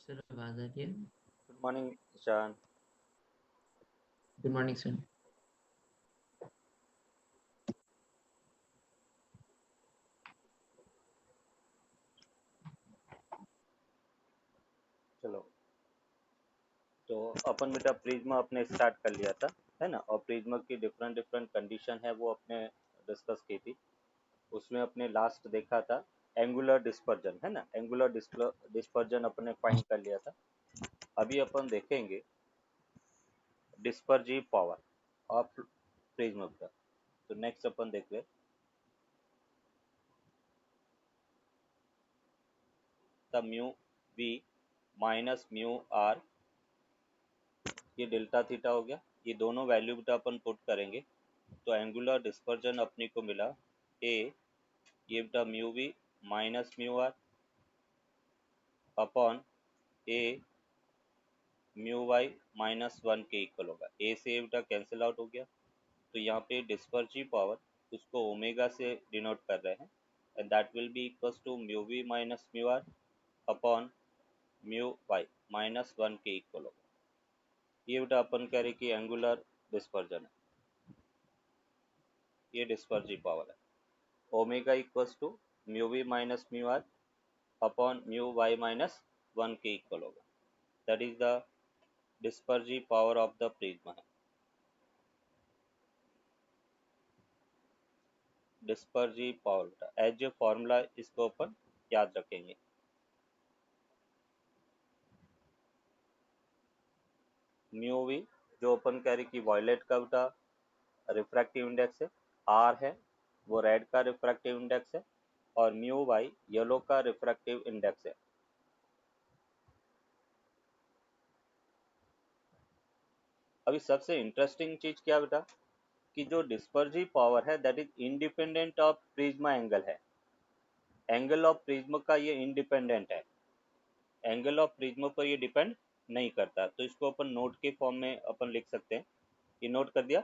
Sir आवाज आ रही है। Good morning Ishaan. Good morning sir. चलो, तो अपन बेटा प्रिज्मा अपने स्टार्ट कर लिया था, है ना। और प्रिज्मा की डिफरेंट डिफरेंट कंडीशन है वो अपने डिस्कस की थी। उसमें अपने लास्ट देखा था एंगुलर डिस्पर्जन, है ना। एंगुलर डिस्पर्जन अपने फाइंड कर लिया था। अभी अपन देखेंगे डिस्पर्जिव पावर ऑफ प्रिज्मा का। तो नेक्स्ट अपन देख ले the mu we minus mu R, ये डेल्टा थीटा हो गया। ये दोनों वैल्यू बेटा अपन पुट करेंगे तो एंगुलर डिस्पर्जन अपने को मिला ए, ये बेटा mu we minus mu are upon A mu Y minus one के इक्वल होगा। ए से ए बेटा कैंसिल आउट हो गया। तो यहाँ पे डिस्पर्सिव पावर उसको ओमेगा से डिनोट कर रहे हैं and that will be equals to mu we minus mu are upon mu Y minus one के इक्वल होगा। ये बेटा अपन कह रहे कि एंगुलर डिस्पर्जन है, ये डिस्पर्सिव पावर है। Omega equals to mu we minus mu are upon mu Y minus one के इक्वल होगा। That is the dispersive power of the prism है। Dispersive power as a formula इसको अपन याद रखेंगे। म्यू वी जो अपन कह रहे कि वॉयलेट का बेटा रिफ्रैक्टिव इंडेक्स है, आर है वो रेड का रिफ्रैक्टिव इंडेक्स है, और म्यू वाई येलो का रिफ्रैक्टिव इंडेक्स है। अभी सबसे इंटरेस्टिंग चीज क्या बेटा कि जो डिस्पर्सिव पावर है that is independent of Prisma angle है। एंगल ऑफ प्रिज्म का ये इंडिपेंडेंट है, एंगल ऑफ प्रिज्म पर ये डिपेंड नहीं करता। तो इसको अपन नोट के फॉर्म में अपन लिख सकते हैं। ये नोट कर दिया।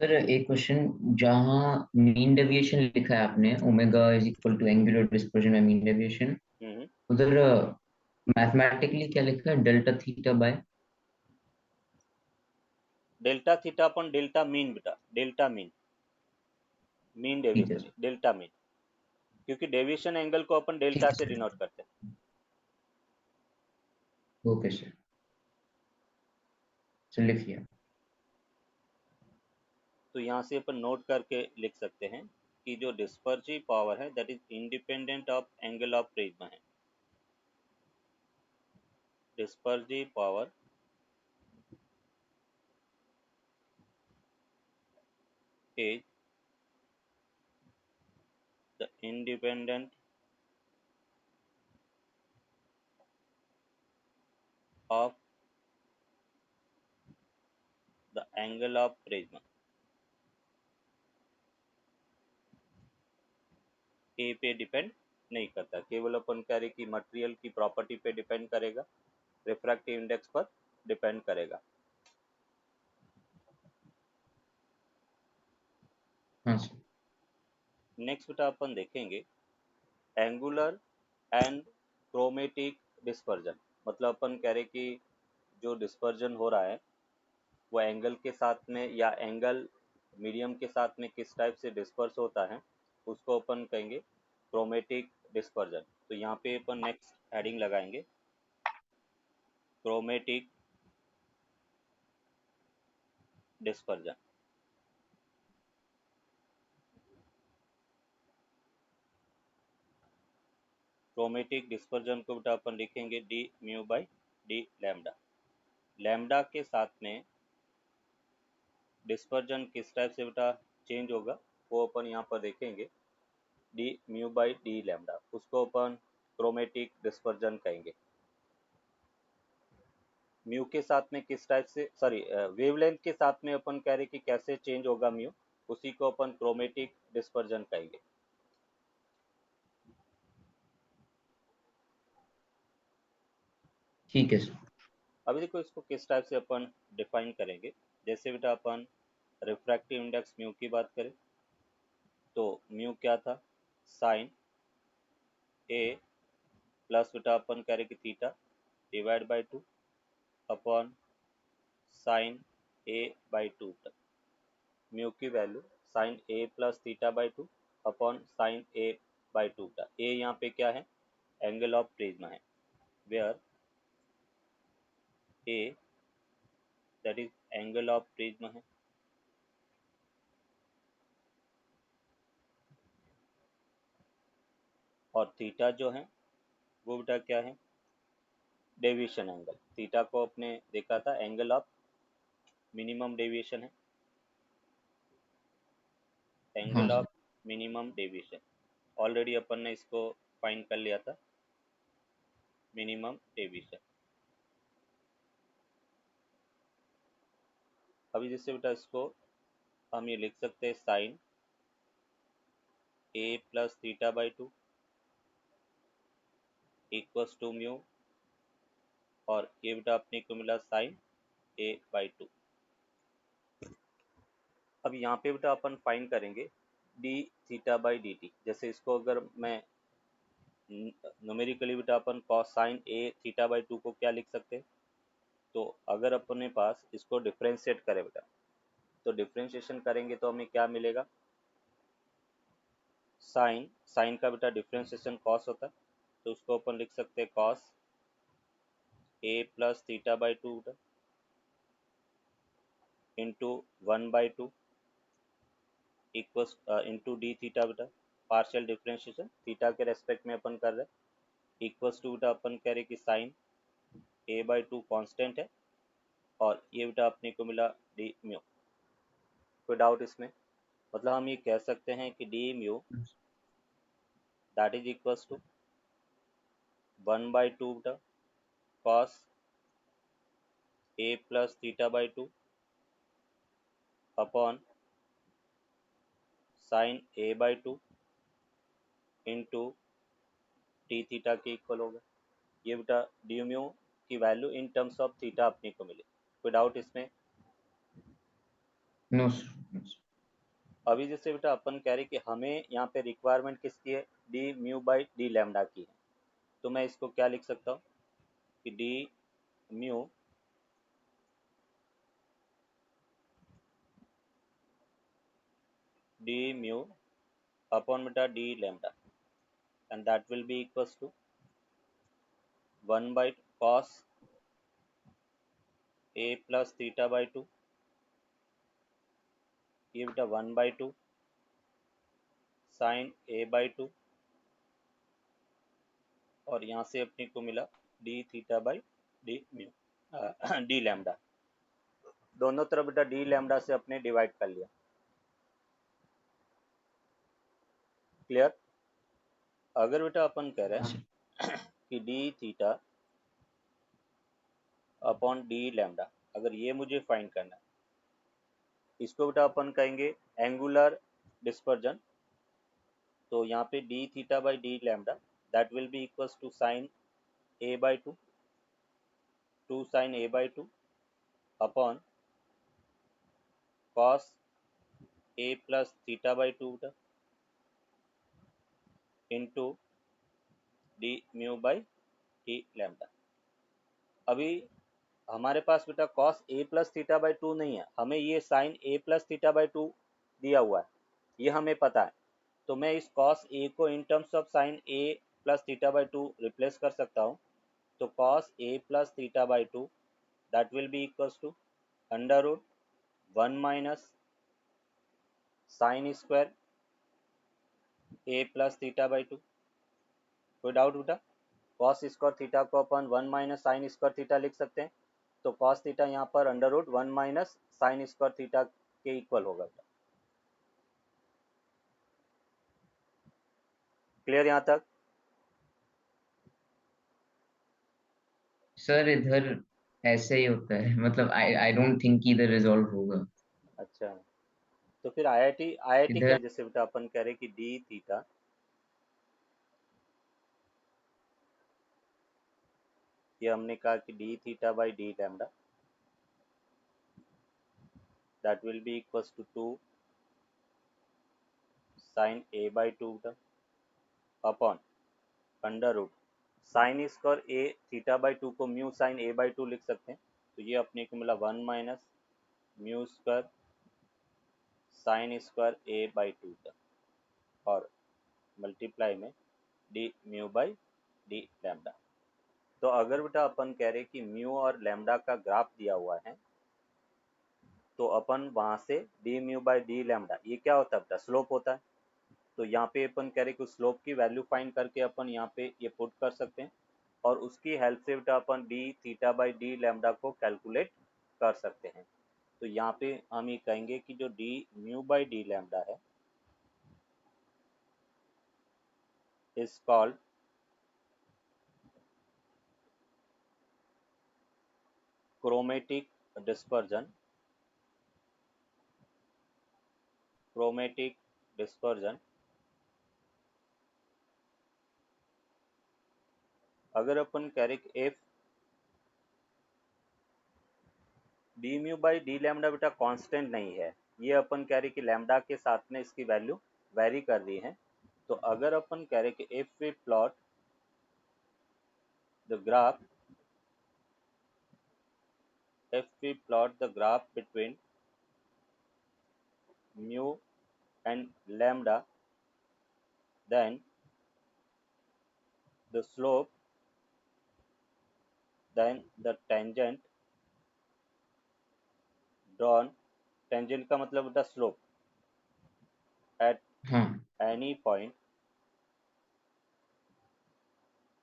सर एक क्वेश्चन, जहाँ मीन डेविएशन लिखा है आपने omega is equal to angular dispersion में मीन डेविएशन, हम्म। उधर मैथमेटिकली क्या लिखा है? Delta theta by. Delta theta अपन डेल्टा मीन बेटा, डेल्टा मीन, मीन ठीक है डेविएशन सर। डेल्टा मीन, क्योंकि डेविएशन एंगल को अपन ठीक डेल्टा है से सर। डिनोट करते हैं। Okay sir. सर लिखिए। तो यहाँ से अपन नोट करके लिख सकते हैं कि जो डिस्पर्सिव पावर है that is independent of angle of prism है। Dispersive power is the independent of the angle of prism. A पे डिपेंड नहीं करता, केवल अपन कह रहे कि मटेरियल की प्रॉपर्टी पे डिपेंड करेगा, रिफ्रैक्टिव इंडेक्स पर डिपेंड करेगा। हाँ सर। नेक्स्ट बेटा अपन देखेंगे एंगुलर एंड क्रोमेटिक डिस्पर्जन। मतलब अपन कह रहे कि जो डिस्पर्जन हो रहा है वो एंगल के साथ में या एंगल मीडियम के साथ में किस टाइप से डिस्पर्स होता है उसको अपन कहेंगे क्रोमेटिक डिस्पर्जन। तो यहाँ पे अपन नेक्स्ट हेडिंग लगाएंगे क्रोमेटिक डिस्पर्जन। क्रोमेटिक डिस्पर्जन को बेटा अपन लिखेंगे D mu by D lambda. Lambda के साथ में डिस्पर्जन किस टाइप से बेटा चेंज होगा वो अपन यहाँ पर देखेंगे D mu by D lambda, उसको अपन क्रोमेटिक डिस्पर्जन कहेंगे। म्यू के साथ में किस टाइप से सॉरी वेवलेंथ के साथ में अपन कह रहे कि कैसे चेंज होगा म्यू, उसी को अपन क्रोमेटिक डिस्पर्जन कहेंगे। ठीक है सर। अभी देखो इसको किस टाइप से अपन डिफाइन करेंगे। जैसे बेटा अपन रिफ्रैक्टिव इंडेक्स म्यू की बात करें तो म्यू क्या था, साइन ए प्लस बेटा अपन कह रहे कि theta divide by 2 upon sine A by 2 mu की value sine A plus theta by 2 upon sine A by 2 A यहाँ पे क्या है, एंगल ऑफ प्रिज्म है, where A that is angle of prism है, और थीटा जो है वो बेटा क्या है, डेविएशन एंगल। थीटा को अपने देखा था एंगल ऑफ मिनिमम डेविएशन है, हाँ angle sir. Of minimum deviation already अपन ने इसको फाइंड कर लिया था, मिनिमम डेविएशन। अभी जैसे बेटा इसको हम ये लिख सकते हैं sine A plus theta by 2 equals to mu, और ये बेटा अपने को मिला साइन ए बाई 2। अब यहाँ पे बेटा अपन फाइंड करेंगे D theta by D T. जैसे इसको अगर मैं न्यूमेरिकली बेटा अपन cos sine A theta by 2 को क्या लिख सकते हैं, तो अगर अपने पास इसको डिफ्रेंशिएट करें बेटा, तो डिफ्रेंशिएशन करेंगे तो हमें क्या मिलेगा, साइन साइन का बेटा डिफ्रेंशिएशन कॉस होता है, तो उसको अपन लिख सकते हैं cos A plus theta by 2 into 1/2 equals into D theta बेटा, पार्शियल डिफ्रेंशिएशन थीटा के रेस्पेक्ट में अपन कर रहे हैं, इक्वल्स टू बेटा अपन कह रहे कि साइन ए बाई 2 कॉन्स्टेंट है, और ये बेटा अपने को मिला डी म्यू। कोई डाउट इसमें, मतलब हम ये कह सकते हैं कि D mu that is equals to 1/2 बेटा cos A plus theta by 2 upon sine A by 2 into T theta के इक्वल होगा। ये बेटा डी म्यू की value in terms of theta अपने को मिले। कोई डाउट इसमें? No sir. अभी जैसे बेटा अपन कह रहे कि हमें यहाँ पे रिक्वायरमेंट किसकी है, D mu by D lambda की है, तो मैं इसको क्या लिख सकता हूँ कि डी म्यू अपॉन बेटा D lambda, and that will be equals to 1 by cos A plus theta by 2, ये बेटा 1/2 साइन ए बाई 2, और यहाँ से अपने को मिला D theta by D mu D lambda, दोनों तरफ बेटा डी लैम्डा से अपने डिवाइड कर लिया। क्लियर? अगर बेटा अपन कह रहे हैं कि D theta upon D lambda, अगर ये मुझे फाइंड करना है, इसको बेटा अपन कहेंगे एंगुलर डिस्पर्जन, तो यहाँ पे D theta by D lambda that will be equals to sine A by 2 sine A by 2 upon cos A plus theta by 2 into D mu by D lambda. अभी हमारे पास बेटा cos A plus theta by 2 नहीं है, हमें ये sine A plus theta by 2 दिया हुआ है, ये हमें पता है, तो मैं इस कॉस ए को in terms of sine A plus theta by 2 replace कर सकता हूँ, तो cos A plus theta by 2 that will be equals to under root 1 minus sine square A plus theta by 2। कोई डाउट बेटा? Cos square theta को अपन 1 minus sine square theta लिख सकते हैं, तो कॉस थीटा यहाँ पर under root 1 minus sine square theta के इक्वल होगा। क्लियर यहाँ तक? सर इधर ऐसे ही होता है, मतलब आई आई डोंट थिंक इधर रिजॉल्व होगा। अच्छा, तो फिर आईआईटी आईआईटी क्या, इधर जैसे बेटा अपन कह रहे कि डी थीटा, ये हमने कहा कि D theta by D lambda that will be equals to 2 sine A by 2 upon under root sine square A theta by two को mu sine A by two लिख सकते हैं, तो ये अपने को मिला 1 minus mu square sine square A by two का, और मल्टीप्लाई में D mu by D lambda. तो अगर बेटा अपन कह रहे कि म्यू और लैम्डा का ग्राफ दिया हुआ है, तो अपन वहां से D mu by D lambda, ये क्या होता है बेटा, स्लोप होता है। तो यहाँ पे अपन कह रहे कि स्लोप की वैल्यू फाइंड करके अपन यहाँ पे ये पुट कर सकते हैं, और उसकी हेल्प से बेटा अपन D theta by D lambda को कैलकुलेट कर सकते हैं। तो यहाँ पे हम ये कहेंगे कि जो D mu by D lambda है is called chromatic dispersion, chromatic dispersion. अगर अपन कह रहे कि F D mu by D lambda बेटा कांस्टेंट नहीं है, ये अपन कह रहे कि लैम्डा के साथ में इसकी वैल्यू वेरी कर रही है। तो अगर अपन कह रहे कि if we plot the graph, if we plot the graph between mu and lambda, then the slope, then the tangent drawn, tangent का मतलब होता है slope, at हाँ any point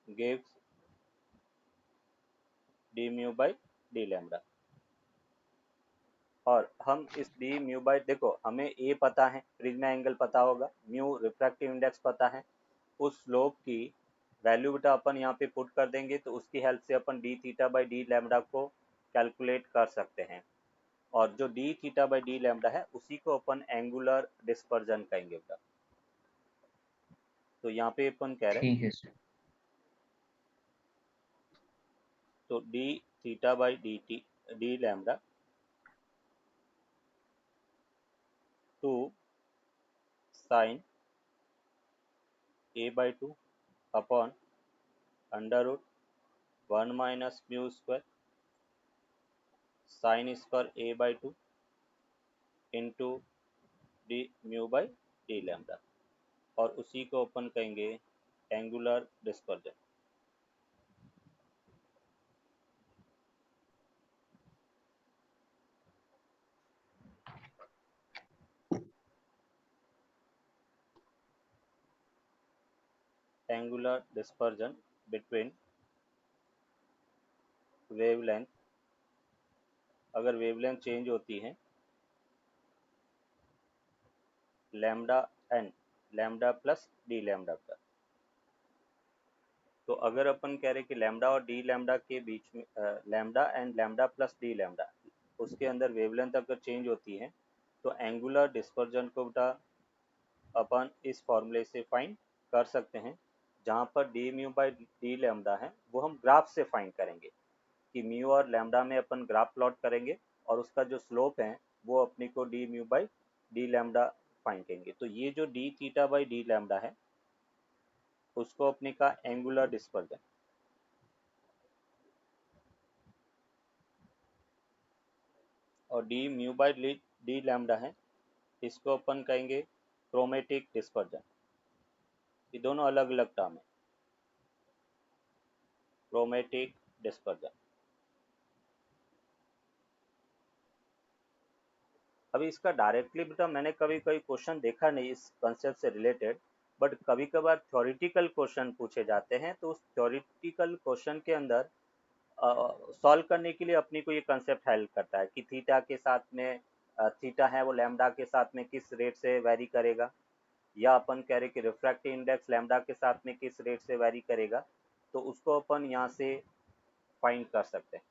gives d mu by d lambda। और हम इस D mu by, देखो हमें ए पता है, प्रिज्मा एंगल पता होगा, म्यू रिफ्रैक्टिव इंडेक्स पता है, उस स्लोप की वैल्यू बेटा अपन यहाँ पे पुट कर देंगे, तो उसकी हेल्प से अपन D theta by D lambda को कैलकुलेट कर सकते हैं। और जो D theta by D lambda है उसी को अपन एंगुलर डिस्पर्जन कहेंगे बेटा। तो यहाँ पे अपन कह रहे हैं, ठीक है सर। तो D theta by D lambda two sine A by two upon under root 1 minus mu square sine square A by two into D mu by D lambda, और उसी को अपन कहेंगे angular dispersion. Angular dispersion between wavelength, अगर wavelength change होती है lambda and, lambda plus D lambda पर। तो अगर अपन कह रहे कि लैम्डा और डी लैम्डा के बीच में, lambda and lambda plus D lambda, उसके अंदर वेवलेंथ अगर चेंज होती है, तो एंगुलर डिस्पर्जन को बेटा अपन इस फॉर्मूले से फाइंड कर सकते हैं, जहाँ पर D mu by D lambda है वो हम ग्राफ से फाइंड करेंगे, कि म्यू और लैम्डा में अपन ग्राफ प्लॉट करेंगे, और उसका जो स्लोप है वो अपने को D mu by D lambda find करेंगे। तो ये जो D theta by D lambda है उसको अपने का एंगुलर डिस्पर्जन, और D mu by D lambda है इसको अपन कहेंगे क्रोमेटिक डिस्पर्जन। ये दोनों अलग अलग टर्म है, क्रोमेटिक डिस्पर्जन। अभी इसका डायरेक्टली बेटा मैंने कभी कोई क्वेश्चन देखा नहीं इस कंसेप्ट से रिलेटेड, बट कभी कभार थ्योरेटिकल क्वेश्चन पूछे जाते हैं, तो उस थ्योरेटिकल क्वेश्चन के अंदर सॉल्व करने के लिए अपनी को ये कंसेप्ट हेल्प करता है कि थीटा के साथ में, थीटा है वो लैम्डा के साथ में किस रेट से वेरी करेगा, या अपन कह रहे कि रिफ्रैक्टिव इंडेक्स लैम्डा के साथ में किस रेट से वेरी करेगा, तो उसको अपन यहाँ से फाइंड कर सकते हैं।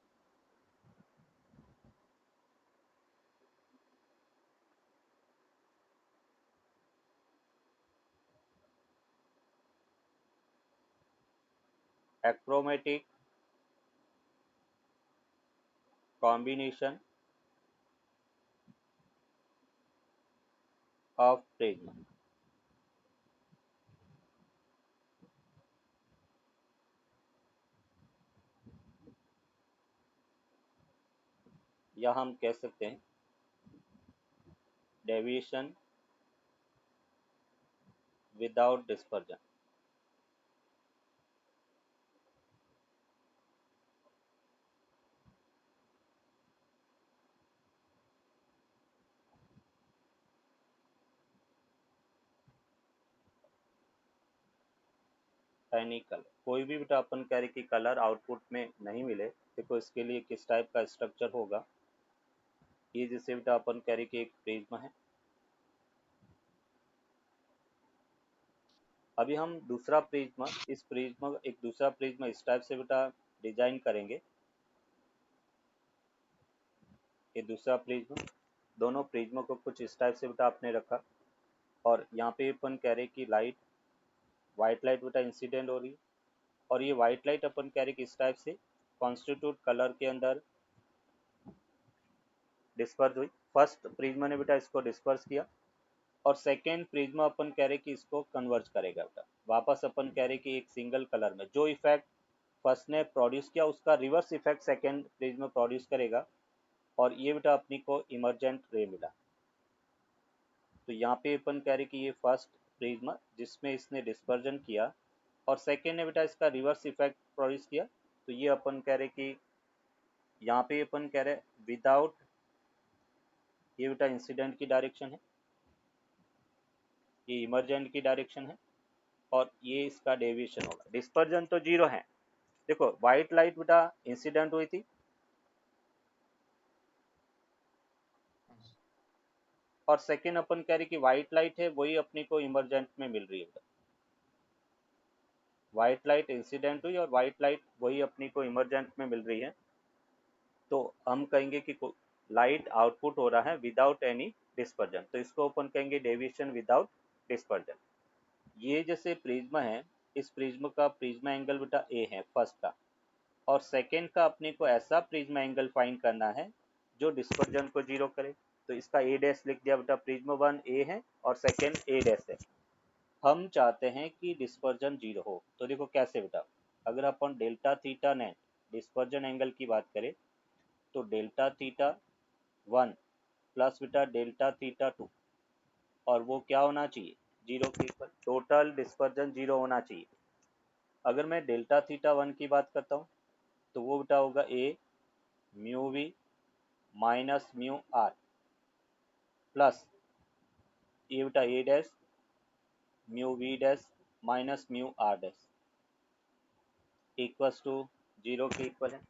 Achromatic combination of prism. या हम कह सकते हैं deviation without dispersion. Any colour, कोई भी बेटा अपन कह रहे कि कलर आउटपुट में नहीं मिले, देखो इसके लिए किस टाइप का स्ट्रक्चर होगा। ये जैसे बेटा अपन कह रहे कि एक प्रिज्म है, अभी हम दूसरा प्रिज्म, इस प्रिज्म एक दूसरा प्रिज्म इस टाइप से बेटा डिजाइन करेंगे। ये दूसरा प्रिज्म, दोनों प्रिज्म को कुछ इस टाइप से बेटा आपने रखा, और यहाँ पे अपन कह रहे कि लाइट, व्हाइट लाइट बेटा इंसिडेंट हो रही है, और ये व्हाइट लाइट अपन कह रहे कि इस टाइप से कॉन्स्टिट्यूट कलर के अंदर डिस्पर्स हुई। फर्स्ट प्रिज्म ने बेटा इसको डिस्पर्स किया, और सेकेंड प्रिज्म अपन कह रहे कि इसको कन्वर्ज करेगा बेटा, वापस अपन कह रहे कि एक सिंगल कलर में जो इफेक्ट फर्स्ट ने प्रोड्यूस किया उसका reverse effect second prism produce करेगा, और ये बेटा अपनी को इमरजेंट रे मिला। तो यहाँ पे अपन कह रहे कि ये फर्स्ट प्रिज्म जिसमें इसने डिस्पर्जन किया, और सेकेंड ने बेटा इसका रिवर्स इफेक्ट प्रोड्यूस किया, तो ये अपन कह रहे कि यहाँ पे अपन कह रहे विदाउट, ये बेटा इंसिडेंट की डायरेक्शन है, ये इमरजेंट की डायरेक्शन है, और ये इसका डेविएशन होगा। डिस्पर्जन तो जीरो है, देखो व्हाइट लाइट बेटा इंसिडेंट हुई थी, और सेकेंड अपन कह रहे कि व्हाइट लाइट है वही अपने को इमरजेंट में मिल रही है। व्हाइट लाइट इंसिडेंट हुई और व्हाइट लाइट वही अपनी को इमरजेंट में मिल रही है, तो हम कहेंगे कि लाइट आउटपुट हो रहा है विदाउट एनी डिस्पर्जन, तो इसको अपन कहेंगे डेविएशन विदाउट डिस्पर्जन। ये जैसे प्रिज्म है, इस प्रिज्म का प्रिज्म एंगल बेटा ए है फर्स्ट का, और सेकेंड का अपने को ऐसा प्रिज्म एंगल फाइंड करना है जो डिस्पर्जन को जीरो करे। तो इसका ए डैश लिख दिया बेटा, प्रिज्म वन ए है और सेकेंड ए डैश है। हम चाहते हैं कि डिस्पर्जन जीरो हो, तो देखो कैसे बेटा, अगर अपन delta theta net dispersion angle की बात करें, तो डेल्टा थीटा वन प्लस बेटा डेल्टा थीटा टू, और वो क्या होना चाहिए, जीरो के इक्वल, टोटल डिस्पर्जन जीरो होना चाहिए। अगर मैं डेल्टा थीटा वन की बात करता हूँ, तो वो बेटा होगा A mu we minus mu r plus ये बेटा A dash mu we dash minus mu are dash equals to zero के इक्वल है।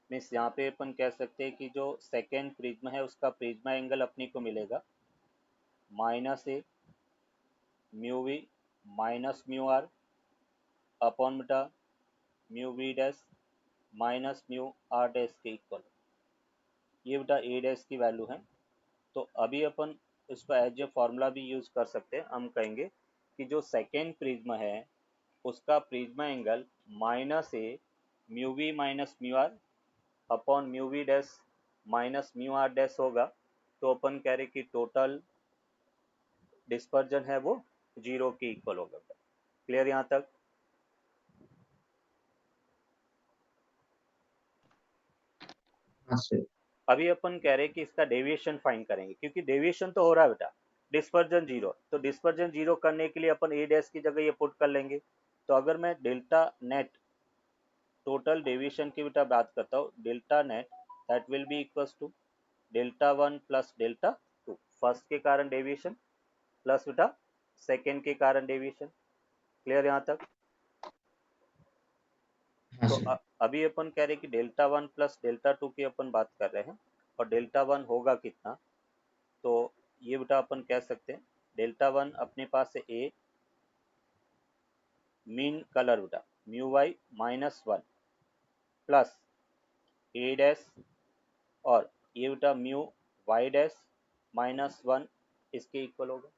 मीन्स यहाँ पे अपन कह सकते हैं कि जो सेकेंड प्रिज्म है उसका प्रिज्म एंगल अपने को मिलेगा minus A mu we minus mu are upon बेटा mu we dash minus mu are dash के इक्वल। ये बेटा ए डैश की वैल्यू है, तो अभी अपन इसको एज ए फॉर्मूला भी यूज कर सकते हैं। हम कहेंगे कि जो सेकेंड प्रिज्म है उसका prism angle minus A mu we minus mu are upon mu we dash minus mu are dash होगा, तो अपन कह रहे कि टोटल डिस्पर्जन है वो जीरो के इक्वल होगा। क्लियर यहाँ तक? हाँ सर। अभी अपन कह रहे कि इसका डेविएशन फाइंड करेंगे, क्योंकि डेविएशन तो हो रहा है बेटा, डिस्पर्जन जीरो, तो डिस्पर्जन जीरो करने के लिए अपन ए डैश की जगह ये पुट कर लेंगे। तो अगर मैं डेल्टा नेट टोटल डेविएशन की बेटा बात करता हूँ, delta net that will be equals to delta one plus delta two, first के कारण डेविएशन प्लस बेटा सेकेंड के कारण डेविएशन। क्लियर यहाँ तक? हाँ तो सर। अभी अपन कह रहे कि delta one plus delta to की अपन बात कर रहे हैं, और डेल्टा वन होगा कितना, तो ये बेटा अपन कह सकते हैं डेल्टा वन अपने पास है ए मीन कलर बेटा mu Y minus one plus A dash, और ये बेटा mu Y dash minus one इसके इक्वल होगा।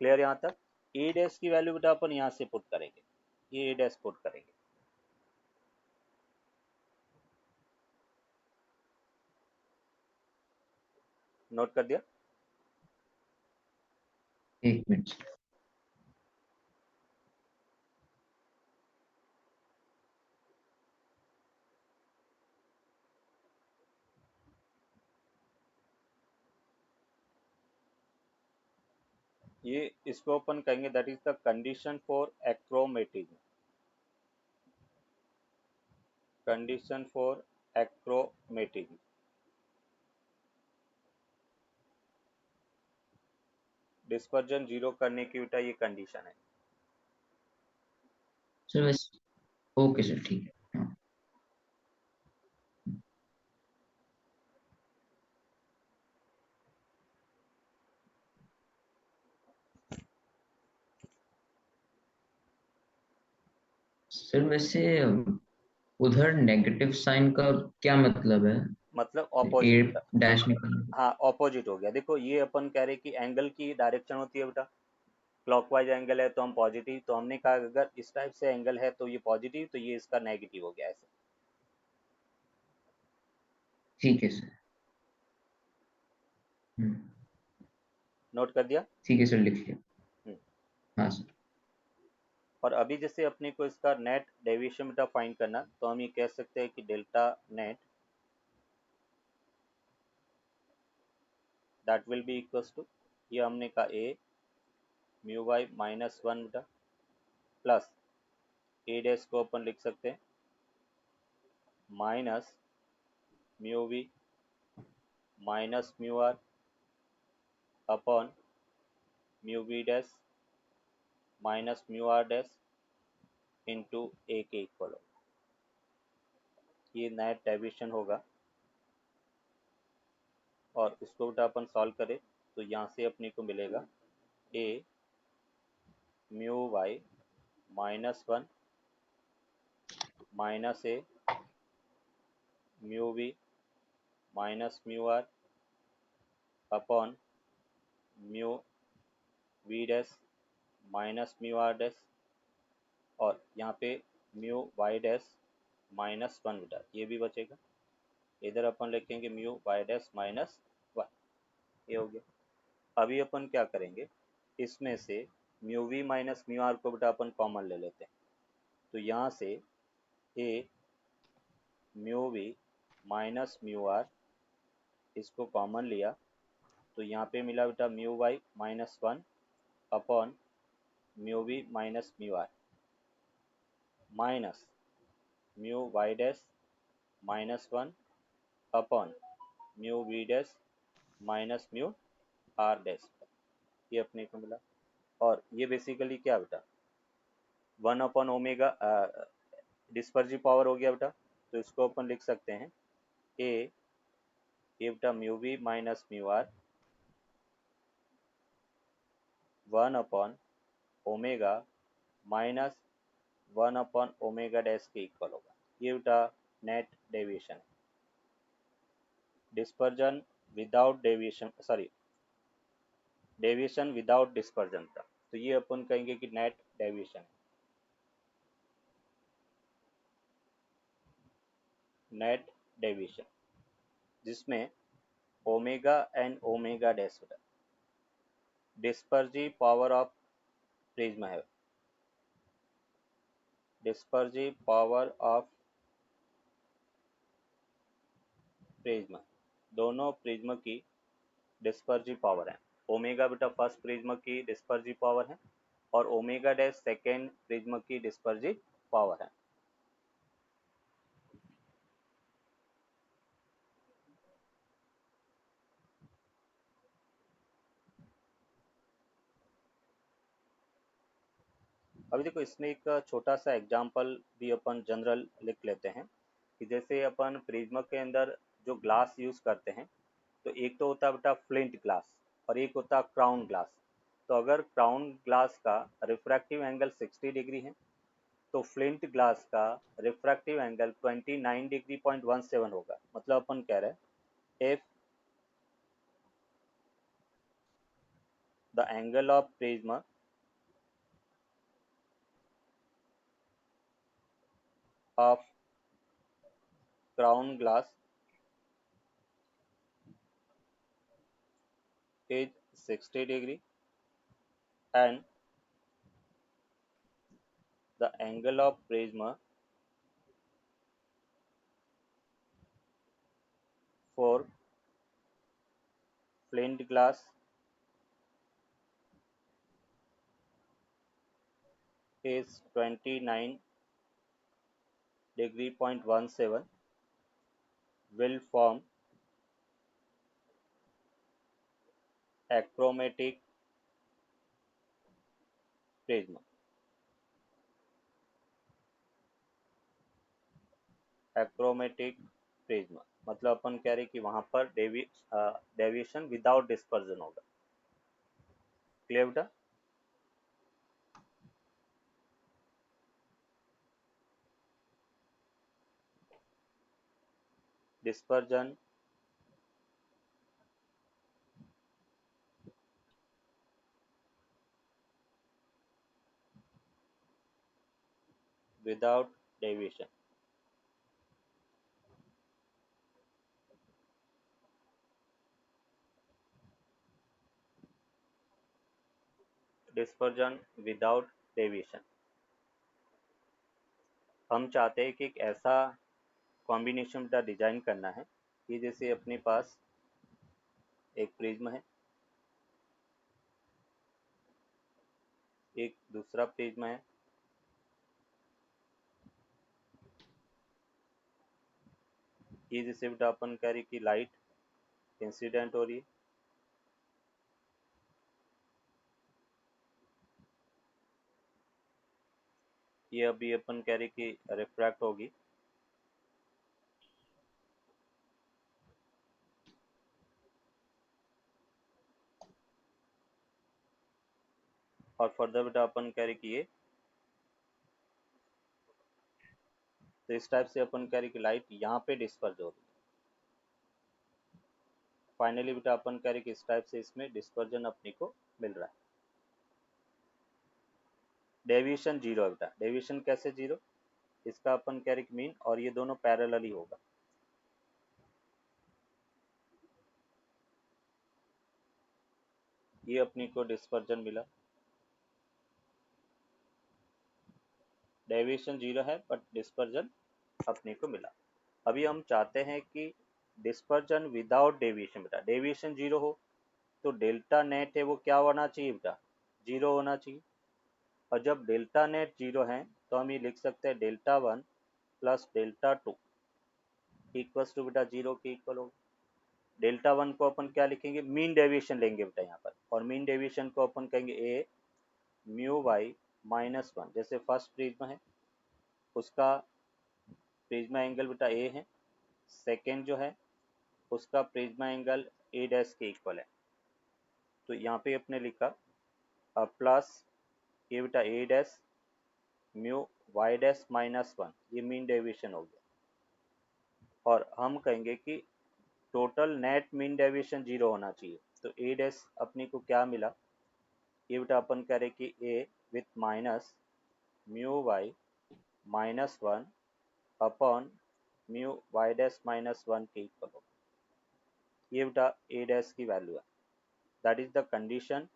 क्लियर यहाँ तक? ए डैश की वैल्यू बेटा अपन यहाँ से पुट करेंगे, ये ए डैश पुट करेंगे। नोट कर दिया? एक मिनट। ये इसको अपन कहेंगे that is the condition for achromatism, condition for achromatism. Dispersion zero करने की बेटा ये कंडीशन है। सर बस, ओके सर, ठीक है। हाँ सर, वैसे उधर नेगेटिव साइन का क्या मतलब है? मतलब ए ऑपोजिट बेटा। डैश निकलना। हाँ ऑपोजिट हो गया। देखो ये अपन कह रहे कि एंगल की डायरेक्शन होती है बेटा, क्लॉकवाइज एंगल है तो हम पॉजिटिव, तो हमने कहा अगर इस टाइप से एंगल है तो ये पॉजिटिव, तो ये इसका नेगेटिव हो गया ऐसे। ठीक है सर। हम्म, नोट कर दिया। ठीक है सर, लिख लिया। हम्म। हाँ सर। और अभी जैसे अपने को इसका नेट डेविएशन बेटा फाइंड करना, तो हम ये कह सकते हैं कि delta net that will be equals to, ये हमने कहा A mu by minus one बेटा प्लस ए डैश को अपन लिख सकते हैं minus mu b minus mu are upon mu b dash minus mu are dash into A के इक्वल हो। ये नेट डेविएशन होगा और इसको बेटा अपन सॉल्व करें तो यहाँ से अपने को मिलेगा A mu Y minus one minus A mu b minus mu are upon mu we dash minus mu are dash, और यहाँ पे mu Y dash minus one बेटा ये भी बचेगा, इधर अपन लिखेंगे mu Y dash minus one, ये हो गया। अभी अपन क्या करेंगे, इसमें से mu we minus mu r को बेटा अपन कॉमन ले लेते हैं, तो यहाँ से A mu we minus mu r इसको कॉमन लिया, तो यहाँ पे मिला बेटा mu Y minus one upon mu we minus mu r minus mu Y dash minus one upon mu we dash minus mu are dash, ये अपने को मिला। और ये बेसिकली क्या बेटा one upon omega dispersive power हो गया बेटा, तो इसको अपन लिख सकते हैं ए ये बेटा mu we minus mu R one upon omega minus one upon omega dash के इक्वल होगा। ये बेटा नेट डेविएशन है, dispersion without deviation, sorry deviation without dispersion का, तो ये अपन कहेंगे कि नेट डेविएशन है, नेट डेविएशन जिसमें ओमेगा एंड ओमेगा डैश होता है, डिस्पर्सिव पावर ऑफ प्रिज्म है, डिस्पर्सिव पावर ऑफ प्रिज्म, दोनों प्रिज्म की डिस्पर्सिव पावर है। ओमेगा बेटा फर्स्ट प्रिज्म की डिस्पर्सिव पावर है और ओमेगा डैश सेकेंड प्रिज्म की डिस्पर्सिव पावर है। अभी देखो इसमें एक छोटा सा एग्जांपल भी अपन जनरल लिख लेते हैं कि जैसे अपन प्रिज्म के अंदर जो ग्लास यूज करते हैं, तो एक तो होता है बेटा फ्लिंट ग्लास और एक होता है क्राउन ग्लास। तो अगर क्राउन ग्लास का रिफ्रैक्टिव एंगल 60 डिग्री है, तो फ्लिंट ग्लास का रिफ्रैक्टिव एंगल 29 डिग्री पॉइंट 17 होगा। मतलब अपन कह रहे हैं if the angle of prism of crown glass is 60 degree and the angle of prism for flint glass is 29 degree 0.17 will form achromatic prism. Achromatic prism मतलब अपन कह रहे कि वहां पर डेविएशन विदाउट डिस्पर्जन होगा। क्लियर बेटा? Dispersion without deviation. Dispersion without deviation. हम चाहते हैं कि एक ऐसा कॉम्बिनेशन बेटा डिजाइन करना है कि जैसे अपने पास एक प्रिज्म है, एक दूसरा प्रिज्म है, ये जैसे बेटा अपन कह रहे कि लाइट इंसिडेंट हो रही है, ये अभी अपन कह रहे कि रिफ्रैक्ट होगी, और फर्दर बेटा अपन कह रहे कि ये तो इस टाइप से अपन कह रहे कि लाइट यहाँ पे डिस्पर्ज हो रही है। फाइनली बेटा अपन कह रहे कि इस टाइप से इसमें डिस्पर्जन अपने को मिल रहा है। डेविएशन जीरो है बेटा। डेविएशन कैसे जीरो? इसका अपन कह रहे कि मीन और ये दोनों पैरेलल ही होगा। ये अपनी को डिस्पर्जन मिला, डेविएशन जीरो है बट डिस्पर्जन अपने को मिला। अभी हम चाहते हैं कि डिस्पर्जन विदाउट डेविएशन बेटा, डेविएशन जीरो हो तो डेल्टा नेट है वो क्या होना चाहिए बेटा? जीरो होना चाहिए। और जब डेल्टा नेट जीरो है तो हम ये लिख सकते हैं delta one plus delta two equals to बेटा जीरो के इक्वल होगा। डेल्टा वन को अपन क्या लिखेंगे? मीन डेविएशन लेंगे बेटा यहाँ पर, और मीन डेविएशन को अपन कहेंगे ए म्यू वाई माइनस वन। जैसे फर्स्ट प्रिज्म है उसका प्रिज्मा एंगल बेटा ए है, सेकेंड जो है उसका प्रिज्मा एंगल ए डैश के इक्वल है, तो यहाँ पे अपने लिखा प्लस ये बेटा A dash mu Y dash minus one, ये मीन डेविएशन हो गया। और हम कहेंगे कि total net mean deviation zero होना चाहिए, तो ए डैश अपने को क्या मिला? ये बेटा अपन कह रहे कि A with minus mu Y minus one upon mu Y dash minus one के इक्वल होगा। ये बेटा ए डैश की वैल्यू है। That is the condition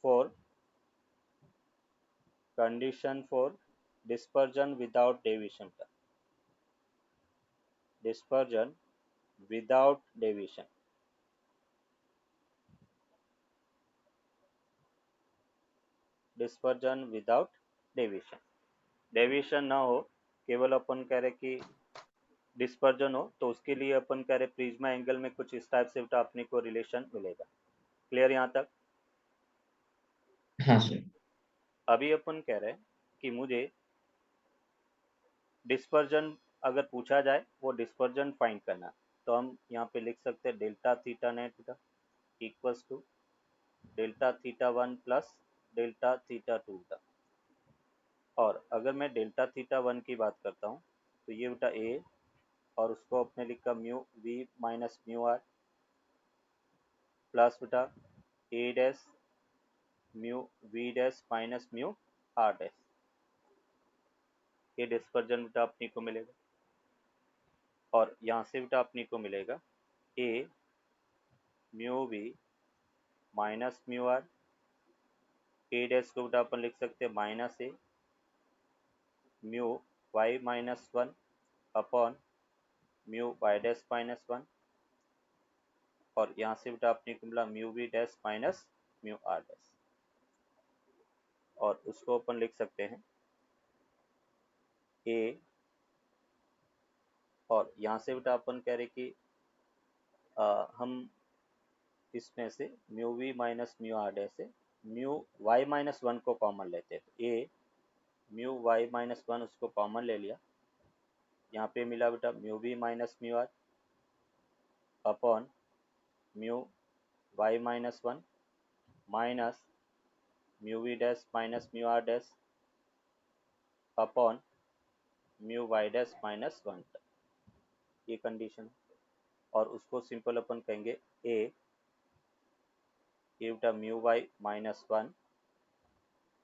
for dispersion without deviation का, dispersion without deviation. Dispersion without deviation, deviation ना हो, केवल अपन कह रहे कि डिस्पर्जन हो, तो उसके लिए अपन कह रहे प्रिज्मा एंगल में कुछ इस टाइप से बेटा अपने को रिलेशन मिलेगा। क्लियर यहाँ तक? हाँ सर। अभी अपन कह रहे हैं कि मुझे डिस्पर्जन अगर पूछा जाए वो डिस्पर्जन फाइंड करना, तो हम यहाँ पे लिख सकते हैं डेल्टा थीटा नेट बेटा equals to delta theta one plus delta theta two बेटा। और अगर मैं डेल्टा थीटा वन की बात करता हूँ तो ये बेटा ए, और उसको अपने लिखा mu we minus mu r plus बेटा A dash mu we dash minus mu are dash. ये डिस्पर्जन बेटा अपने को मिलेगा, और यहाँ से बेटा अपने को मिलेगा A mu we minus mu r, A dash को बेटा अपन लिख सकते हैं minus A mu Y minus one upon mu Y dash minus one, और यहाँ से बेटा अपने को मिला mu we dash minus mu are dash. और उसको अपन लिख सकते हैं ए, और यहाँ से बेटा अपन कह रहे कि हम इसमें से mu we minus mu are dash से म्यू वाई माइनस वन को कॉमन लेते हैं। तो A mu Y minus one उसको कॉमन ले लिया, यहाँ पे मिला बेटा mu we minus mu are upon mu Y minus one minus mu we dash minus mu are dash upon mu Y dash minus one, ये कंडीशन। और उसको सिंपल अपन कहेंगे ए बेटा म्यू वाई माइनस वन,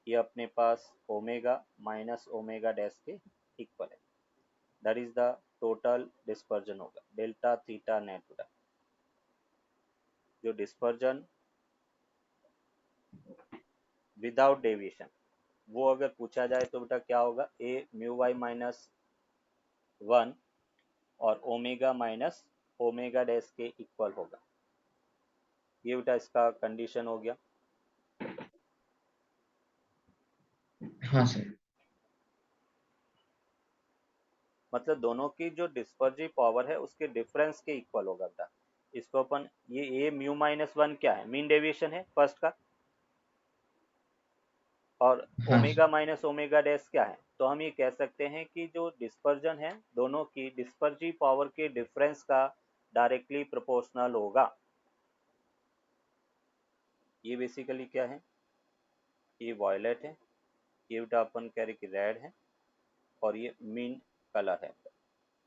ये अपने पास ओमेगा माइनस ओमेगा डैश के equal है, that is the total dispersion होगा डेल्टा थीटा नेट बेटा। जो डिस्पर्जन विदाउट डेविएशन वो अगर पूछा जाए तो बेटा क्या होगा, A mu Y minus one और ओमेगा माइनस ओमेगा डैश के इक्वल होगा। ये बेटा इसका कंडीशन हो गया। हाँ सर। मतलब दोनों की जो डिस्पर्सिव पावर है उसके डिफरेंस के इक्वल होगा बेटा। इसको अपन ये ए म्यू माइनस वन क्या है, मीन डेविएशन है फर्स्ट का, और हाँ omega sir. Minus omega dash क्या है। तो हम ये कह सकते हैं कि जो डिस्पर्जन है दोनों की डिस्पर्सिव पावर के डिफरेंस का डायरेक्टली प्रोपोर्शनल होगा। ये बेसिकली क्या है, ये वॉयलेट है, ये बेटा अपन कह रहे कि रेड है, और ये मीन कलर है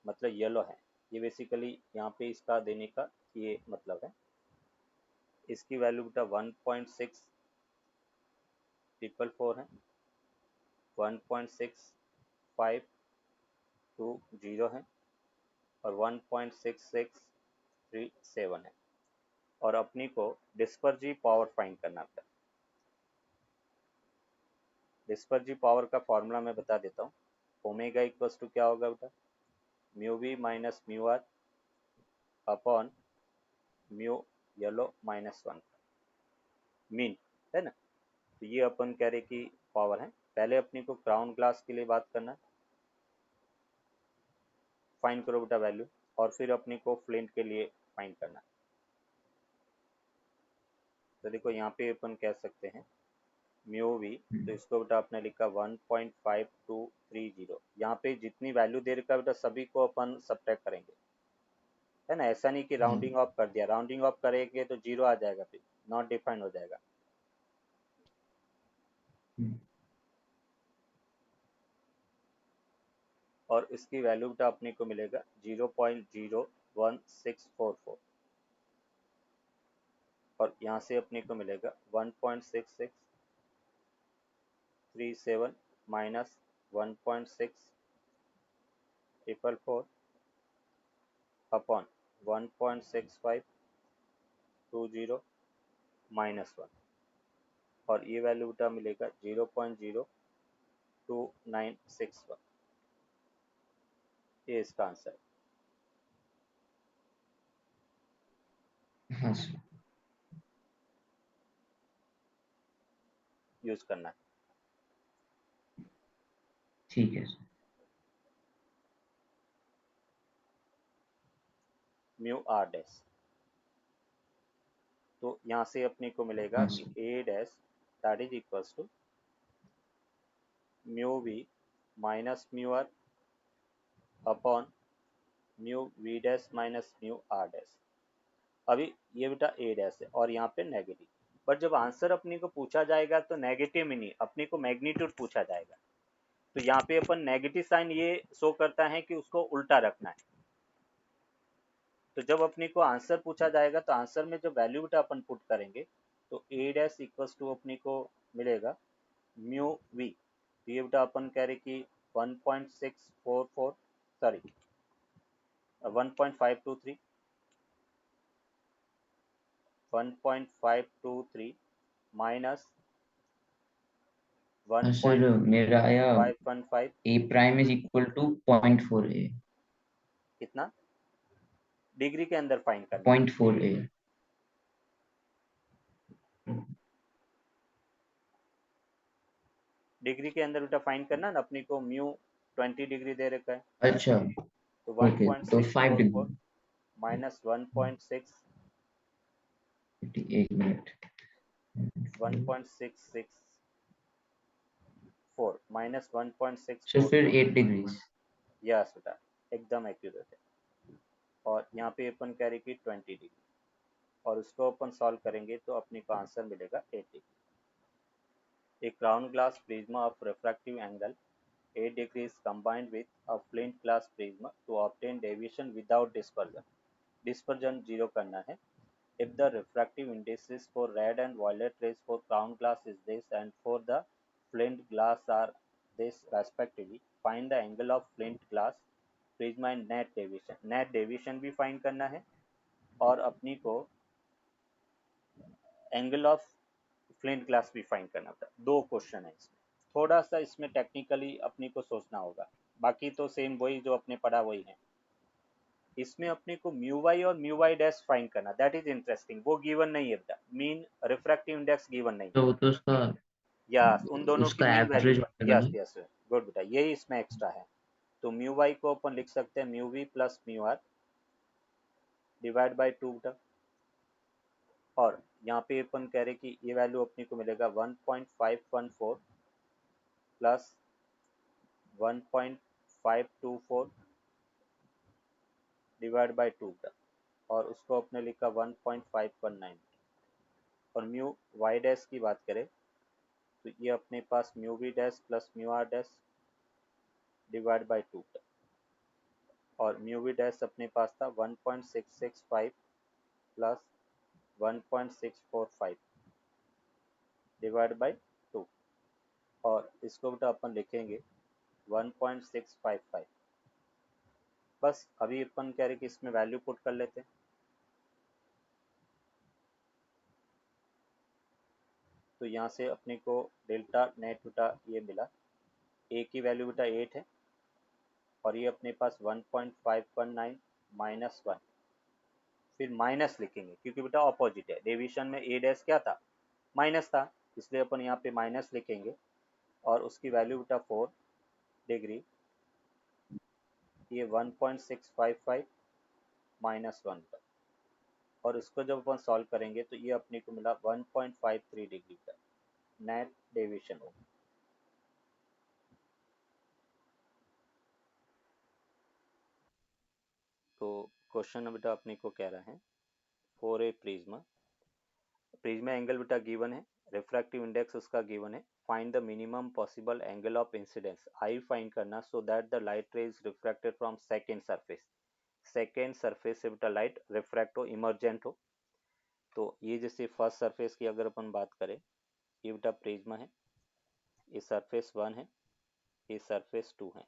मतलब येलो है। ये बेसिकली यहाँ पे इसका देने का ये मतलब है। इसकी वैल्यू बेटा 1.6444 है, 1.6520 है और 1.6637 है। और अपनी को डिस्पर्सिव पावर फाइंड करना था। डिस्पर्सिव पावर का फॉर्मूला मैं बता देता हूँ। ओमेगा इक्वल्स टू क्या होगा बेटा, mu we minus mu are upon mu yellow minus one, mean है ना। तो ये अपन कह रहे कि पावर है। पहले अपनी को क्राउन ग्लास के लिए बात करना, फाइंड करो बेटा वैल्यू, और फिर अपनी को फ्लिंट के लिए फाइंड करना। तो देखो यहाँ पे अपन कह सकते हैं म्यू वी, तो इसको बेटा आपने लिखा 1.5230। यहाँ पे जितनी वैल्यू दे रखा बेटा सभी को अपन सब्ट्रैक्ट करेंगे, है ना। ऐसा नहीं कि राउंडिंग ऑफ कर दिया, राउंडिंग ऑफ करेंगे तो जीरो आ जाएगा, फिर नॉट डिफाइंड हो जाएगा। और इसकी वैल्यू बेटा अपने को मिलेगा 0.01644, और यहाँ से अपने को मिलेगा 1.6637 माइनस 1.6444 अपॉन 1.6520 माइनस वन, और ये वैल्यू बेटा मिलेगा 0.02961। ये इसका आंसर है। हाँ सर। यूज करना है। ठीक है सर। म्यू आर डैश, तो यहाँ से अपने को मिलेगा हाँ कि sir. A dash that is equals to mu we minus mu are upon mu we dash minus mu are dash. अभी ये बेटा ए डैश है और यहाँ पे नेगेटिव, बट जब आंसर अपने को पूछा जाएगा तो नेगेटिव में नहीं, अपने को मैग्नीट्यूड पूछा जाएगा। तो यहाँ पे अपन नेगेटिव साइन ये शो करता है कि उसको उल्टा रखना है। तो जब अपने को आंसर पूछा जाएगा तो आंसर में जो वैल्यू बेटा अपन पुट करेंगे तो ए डैश इक्वल्स टू अपने को मिलेगा म्यू वी। तो ये बेटा अपन कह रहे कि 1.644 सॉरी 1.523 1.523 माइनस हाँ सर, मेरा आया 1.515 ए प्राइम इज इक्वल टू 0.4 ए। कितना डिग्री के अंदर फाइंड करना है। 0.4 ए। डिग्री के अंदर बेटा फाइंड करना ना, अपनी को म्यू 20 डिग्री दे रखा है, अच्छा तो ओके, तो 5 1644 डिग्री। माइनस 1.6 एक मिनट। 1.664 माइनस सो फिर 1.644, 8 डिग्रीज। यस बेटा एकदम एक्यूरेट है। और यहाँ पे अपन कह रहे कि 20 डिग्री, और उसको अपन सॉल्व करेंगे तो अपने को आंसर मिलेगा 8 degree. A crown glass prism of refractive angle 8 degrees combined with a flint glass prism to obtain deviation without dispersion. Dispersion 0 करना है. If the refractive indices for red and violet rays for crown glass is this and for the flint glass are this respectively, find the angle of flint glass prism and net deviation. Net deviation भी find करना है और अपनी को angle of flint glass भी find करना था। दो क्वेश्चन है इसमें, थोड़ा सा इसमें टेक्निकली अपने को सोचना होगा, बाकी तो सेम वही जो अपने पढ़ा वही है। इसमें अपने को म्यू वाई और म्यू वाई डैश फाइंड करना, दैट इज इंटरेस्टिंग। वो गिवन नहीं है बेटा, मीन रिफ्रैक्टिव इंडेक्स गिवन नहीं है। तो वो तो उसका यस, उन दोनों की उसका मीन वैल्यू, एवरेज बनेगा यस ना। यस गुड बेटा, यही इसमें एक्स्ट्रा है। तो म्यू वाई को अपन लिख सकते हैं mu V plus mu R divide by 2 बेटा, और यहाँ पे अपन कह रहे कि ये वैल्यू अपने को मिलेगा 1.514 प्लस 1.524 डिवाइड बाई 2 का, और उसको अपने लिखा 1.519। और म्यू वाई डैश की बात करें तो ये अपने पास mu we dash plus mu are dash divide by 2 का, और म्यू वी डैश अपने पास था 1.665 प्लस 1.645 डिवाइड बाई 2, और इसको बेटा अपन लिखेंगे 1.655। बस अभी अपन कह रहे कि इसमें वैल्यू पुट कर लेते हैं। तो यहाँ से अपने को डेल्टा नेट बेटा ये मिला, ए की वैल्यू बेटा 8 है, और ये अपने पास 1.519 माइनस 1, फिर माइनस लिखेंगे क्योंकि बेटा ऑपोजिट है, डेविएशन में ए डैश क्या था, माइनस था, इसलिए अपन यहाँ पे माइनस लिखेंगे, और उसकी वैल्यू बेटा 4 डिग्री, ये 1.655 माइनस 1 का, और इसको जब अपन सॉल्व करेंगे तो ये अपने को मिला 1.53 डिग्री का नेट डेविएशन होगा। तो क्वेश्चन बेटा अपने को कह रहा है for a prism, prism angle बेटा गिवन है, रिफ्रैक्टिव इंडेक्स उसका गिवन है, find the minimum possible angle of incidence, I find करना so that the light ray is refracted from second surface, second surface से बेटा लाइट रिफ्रैक्ट हो, emergent हो। तो ये जैसे फर्स्ट सरफेस की अगर अपन बात करें, ये बेटा प्रिज्मा है, ये सरफेस 1 है, ये सरफेस 2 है,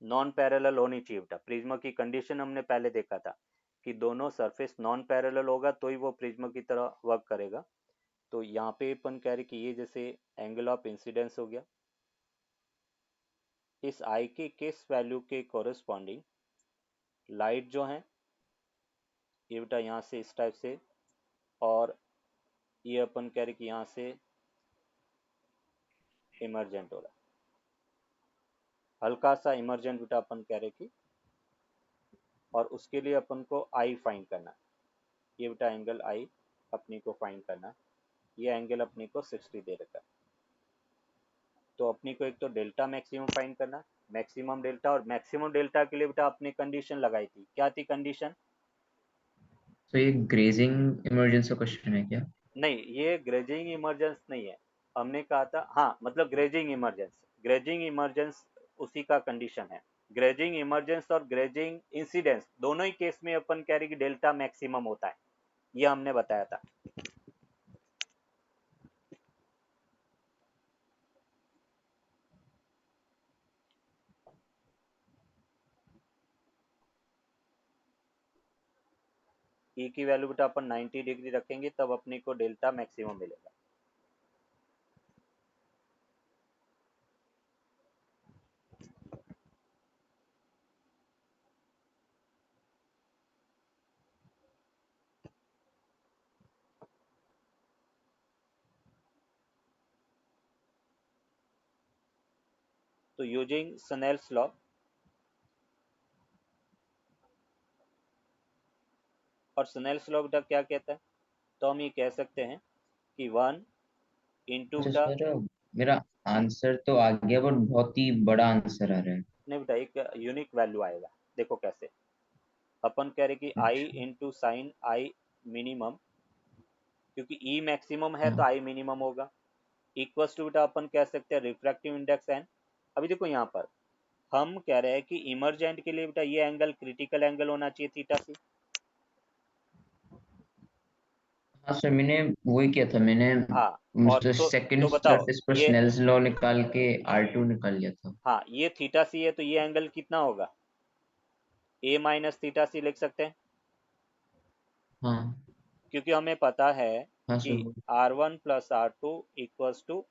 नॉन पैरेलल होनी चाहिए बेटा। प्रिज्मा की कंडीशन हमने पहले देखा था कि दोनों सरफेस नॉन पैरेलल होगा तो ही वो प्रिज्मा की तरह वर्क करेगा। तो यहाँ पे अपन कह रहे कि ये जैसे एंगल ऑफ इंसिडेंस हो गया, इस आई के किस वैल्यू के कोरिस्पॉन्डिंग लाइट जो है ये बेटा यहाँ से इस टाइप से, और ये अपन कह रहे कि यहाँ से इमरजेंट हो रहा है, हल्का सा इमरजेंट बेटा अपन कह रहे कि, और उसके लिए अपन को आई फाइंड करना, ये बेटा एंगल आई अपनी को फाइंड करना, ये एंगल अपनी को 60 दे रखा है। तो अपनी को एक तो डेल्टा मैक्सिमम फाइंड करना, मैक्सिमम डेल्टा, और मैक्सिमम डेल्टा के लिए बेटा अपनी कंडीशन लगाई थी, क्या थी कंडीशन? तो ये ग्रेजिंग इमरजेंस का क्वेश्चन है क्या? नहीं, ये ग्रेजिंग इमरजेंस नहीं है, हमने कहा था, हाँ मतलब ग्रेजिंग इमरजेंस, ग्रेजिंग इमरजेंस उसी का कंडीशन है। ग्रेजिंग इमरजेंस और ग्रेजिंग इंसिडेंस दोनों ही केस में अपन कह रहे कि डेल्टा मैक्सिमम होता है, ये हमने बताया था। ई की वैल्यू बेटा अपन 90 डिग्री रखेंगे तब अपने को डेल्टा मैक्सिमम मिलेगा। तो यूजिंग स्नेल्स लॉ, और स्नेल्स लॉ बेटा क्या कहता है, तो हम ये कह सकते हैं कि 1 इंटू अच्छा बेटा, सर, मेरा आंसर तो आ गया बट बहुत ही बड़ा आंसर आ रहा है। नहीं बेटा एक यूनिक वैल्यू आएगा। देखो कैसे, अपन कह रहे कि आई अच्छा। इंटू साइन आई मिनिमम, क्योंकि ई मैक्सिमम है तो हाँ आई मिनिमम होगा, इक्वल्स टू बेटा अपन कह सकते हैं रिफ्रैक्टिव इंडेक्स एन। अभी देखो यहाँ पर हम कह रहे हैं कि इमरजेंट के लिए बेटा ये एंगल क्रिटिकल एंगल होना चाहिए थीटा सी। हाँ सर, मैंने वही किया था, मैंने हाँ, और सेकंड तो बताओ सरफेस पर ये, स्नेल्स लॉ निकाल के R2 निकाल लिया था। हाँ ये थीटा सी है तो ये एंगल कितना होगा, ए माइनस थीटा सी लिख सकते हैं, हाँ क्योंकि हमें पता है हाँ कि sir. R1 plus R2 equals to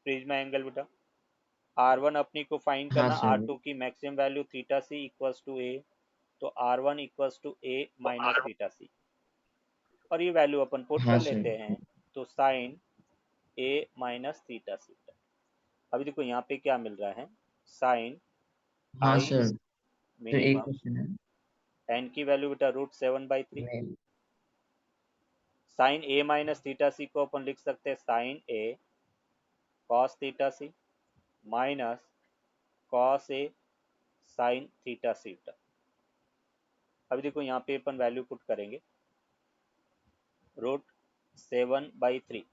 prism angle बेटा। R1 अपनी को फाइंड हाँ करना, सर। R2 की maximum value theta C equals to A, तो R1 equals to A minus theta C, और ये वैल्यू अपन पुट हाँ कर सर। लेते हैं, तो साइन ए माइनस थीटा सी। अभी देखो यहाँ पे क्या मिल रहा है, साइन हाँ आई सर, तो एक मिनिमम, क्वेश्चन है। एन की वैल्यू बेटा √7/3, मैं साइन ए माइनस थीटा सी को अपन लिख सकते हैं sine A cos theta C minus cos A sine theta सी। अभी देखो यहाँ पे अपन वैल्यू पुट करेंगे, √7/3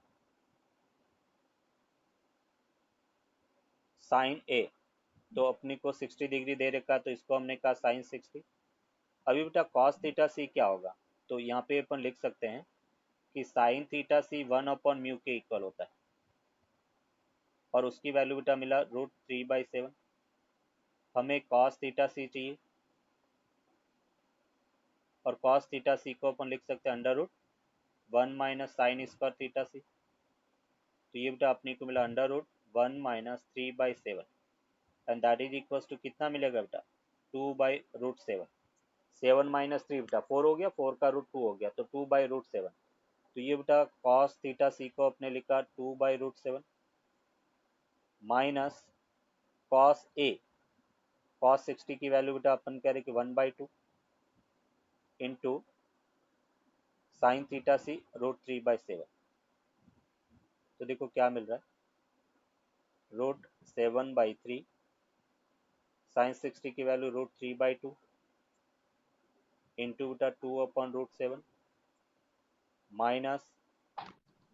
साइन ए, तो अपने को 60 डिग्री दे रखा, तो इसको हमने कहा साइन 60। अभी बेटा कॉस थीटा सी क्या होगा, तो यहाँ पे अपन लिख सकते हैं कि साइन थीटा सी 1/म्यू के इक्वल होता है, और उसकी वैल्यू बेटा मिला √3/7। हमें कॉस थीटा सी चाहिए, और कॉस थीटा सी को अपन लिख सकते हैं √1 minus sine square theta C, तो ये बेटा अपने को मिला √1 minus 3/7, and that is equal to कितना मिलेगा बेटा, 2/√7। 7 - 3 बेटा 4 हो गया, 4 का √2 हो गया, तो 2/√7। तो ये बेटा कॉस थीटा सी को अपने लिखा 2/√7 माइनस कॉस ए, कॉस 60 की वैल्यू बेटा अपन कह रहे कि 1/2 इंटू साइन थीटा सी √3/7। तो देखो क्या मिल रहा है, √7/3 साइन 60 की वैल्यू √3/2 इंटू बेटा 2/√7 माइनस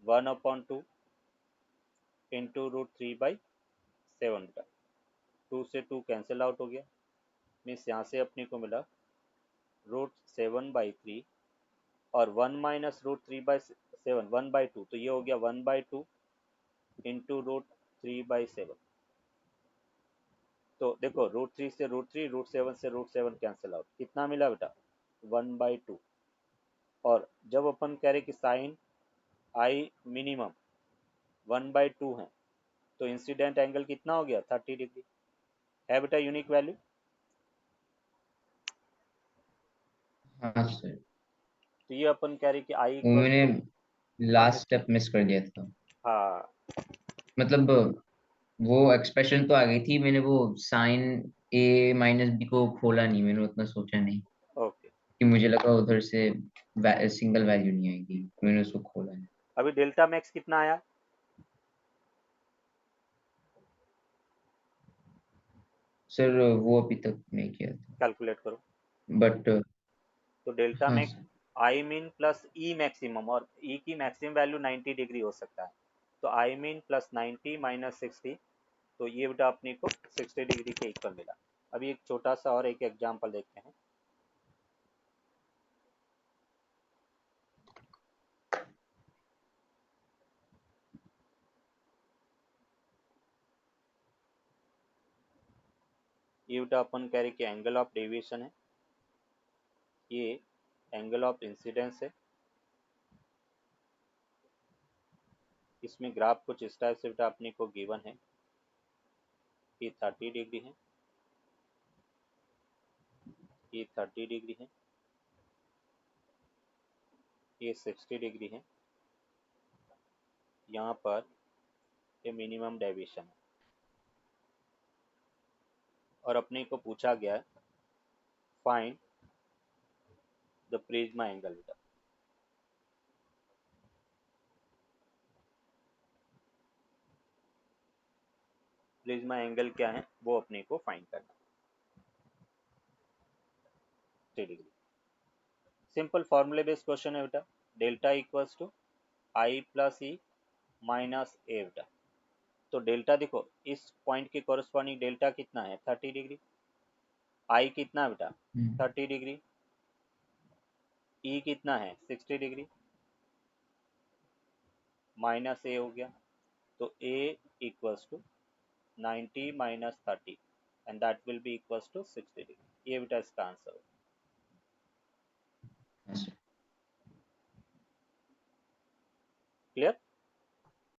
1/2 इंटू √3/7 बेटा। 2 से 2 कैंसिल आउट हो गया, मीन्स यहाँ से अपने को मिला √7/3, और 1 माइनस √3/7 1/2, तो ये हो गया 1/2 इंटू √3/7। तो देखो √3 से √3, √7 से √7 कैंसिल आउट, कितना मिला बेटा 1/2। और जब अपन कह रहे कि साइन आई मिनिमम 1/2 है, तो इंसिडेंट एंगल कितना हो गया 30 डिग्री, है बेटा यूनिक वैल्यू। हाँ सर, तो ये अपन कह रहे कि आई वो इक्वल्स मैंने टू, हाँ लास्ट देखो, स्टेप मिस कर दिया था। हाँ मतलब वो एक्सप्रेशन तो आ गई थी, मैंने वो साइन ए माइनस बी को खोला नहीं, मैंने उतना सोचा नहीं ओके। कि मुझे लगा उधर से सिंगल वैल्यू नहीं आएगी, मैंने उसको खोला है। अभी डेल्टा मैक्स कितना आया, सर वो अभी तक नहीं किया था, कैलकुलेट करो। बट तो डेल्टा हाँ max sir. I mean plus E maximum, और ई की मैक्सिमम वैल्यू 90 डिग्री हो सकता है, तो आई मीन प्लस 90 माइनस 60, तो ये बेटा अपने को 60 डिग्री के इक्वल मिला। अभी एक छोटा सा और एक एग्जांपल देखते हैं। ये बेटा अपन कह रहे कि एंगल ऑफ डेविएशन है, ये एंगल ऑफ इंसिडेंस है, इसमें ग्राफ कुछ इस टाइप से बेटा अपने को गिवन है, ये 30 डिग्री है, ये 30 डिग्री है, ये 60 डिग्री है, यहाँ पर ये मिनिमम डेविएशन है। और अपने को पूछा गया है फाइंड द प्रिज्मा एंगल बेटा। प्रिज्मा एंगल क्या है वो अपने को फाइंड करना है। 3 डिग्री। सिंपल फॉर्मूले बेस्ड क्वेश्चन है बेटा। Delta equals to I plus E minus A बेटा। तो डेल्टा देखो इस पॉइंट के कॉरस्पॉन्डिंग डेल्टा कितना है 30 डिग्री। आई कितना है बेटा 30 डिग्री। ई कितना है 60 डिग्री माइनस ए हो गया। तो A equals to 90 minus 30 and that will be equals to 60 degree. ये बेटा इसका आंसर हो।